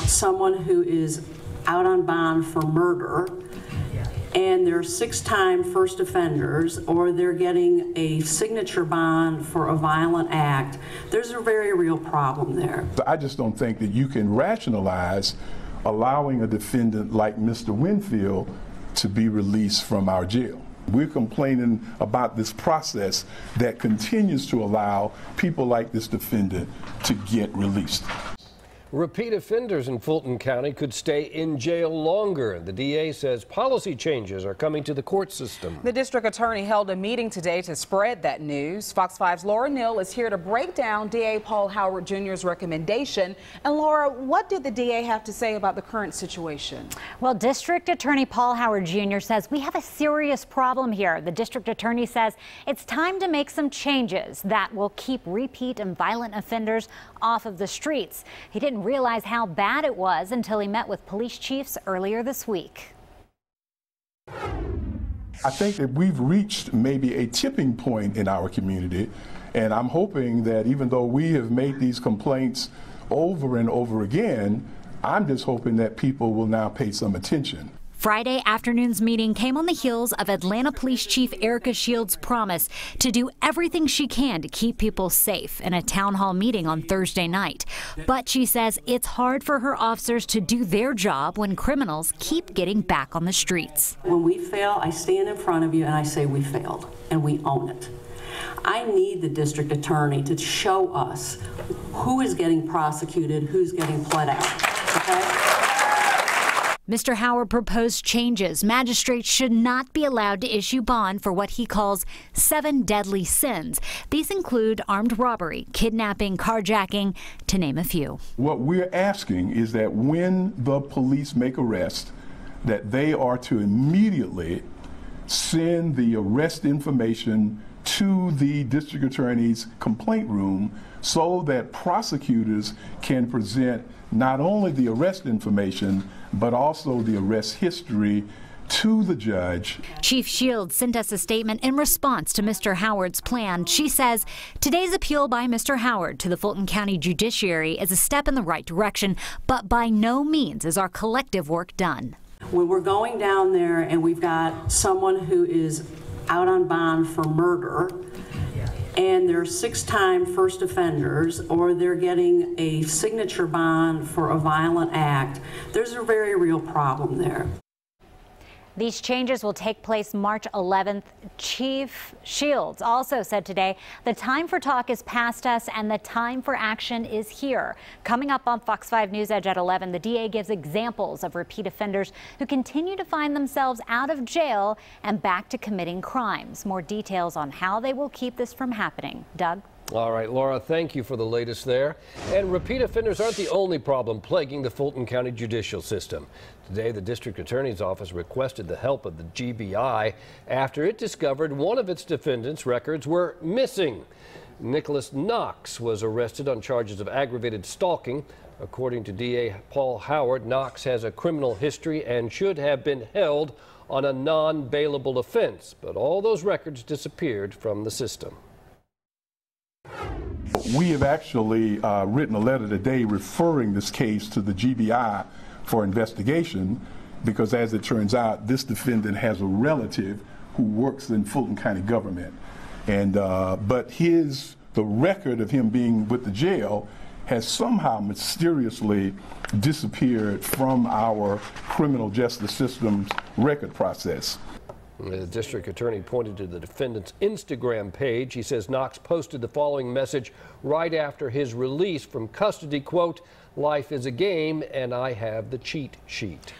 someone who is out on bond for murder and they're 6-time first offenders, or they're getting a signature bond for a violent act, there's a very real problem there. I just don't think that you can rationalize allowing a defendant like Mr. Winfield to be released from our jail. We're complaining about this process that continues to allow people like this defendant to get released. Repeat offenders in Fulton County could stay in jail longer. The DA says policy changes are coming to the court system. The district attorney held a meeting today to spread that news. Fox 5's Laura Neal is here to break down DA Paul Howard Jr.'s recommendation. And Laura, what did the DA have to say about the current situation? Well, District Attorney Paul Howard Jr. says we have a serious problem here. The district attorney says it's time to make some changes that will keep repeat and violent offenders off of the streets. He didn't realize how bad it was until he met with police chiefs earlier this week. I think that we've reached maybe a tipping point in our community, and I'm hoping that even though we have made these complaints over and over again, I'm just hoping that people will now pay some attention. Friday afternoon's meeting came on the heels of Atlanta Police Chief Erica Shields' promise to do everything she can to keep people safe in a town hall meeting on Thursday night. But she says it's hard for her officers to do their job when criminals keep getting back on the streets. When we fail, I stand in front of you and I say we failed, and we own it. I need the district attorney to show us who is getting prosecuted, who's getting pled out, okay? Mr. Howard proposed changes. Magistrates should not be allowed to issue bond for what he calls 7 deadly sins. These include armed robbery, kidnapping, carjacking, to name a few. What we're asking is that when the police make arrests, that they are to immediately send the arrest information to the district attorney's complaint room so that prosecutors can present not only the arrest information, but also the arrest history to the judge. Chief Shields sent us a statement in response to Mr. Howard's plan. She says today's appeal by Mr. Howard to the Fulton County Judiciary is a step in the right direction, but by no means is our collective work done. When we're going down there and we've got someone who is out on bond for murder, and they're 6-time first offenders, or they're getting a signature bond for a violent act, there's a very real problem there. These changes will take place March 11th. Chief Shields also said today, the time for talk is past us and the time for action is here. Coming up on Fox 5 News Edge at 11, the DA gives examples of repeat offenders who continue to find themselves out of jail and back to committing crimes. More details on how they will keep this from happening. Doug? All right, Laura, thank you for the latest there. And repeat offenders aren't the only problem plaguing the Fulton County judicial system. Today, the district attorney's office requested the help of the GBI after it discovered one of its defendants' records were missing. Nicholas Knox was arrested on charges of aggravated stalking. According to DA Paul Howard, Knox has a criminal history and should have been held on a non-bailable offense, but all those records disappeared from the system. We have actually written a letter today referring this case to the GBI for investigation because, as it turns out, this defendant has a relative who works in Fulton County government. And but the record of him being with the jail has somehow mysteriously disappeared from our criminal justice system's record process. The district attorney pointed to the defendant's Instagram page. He says Knox posted the following message right after his release from custody, quote, "Life is a game and I have the cheat sheet."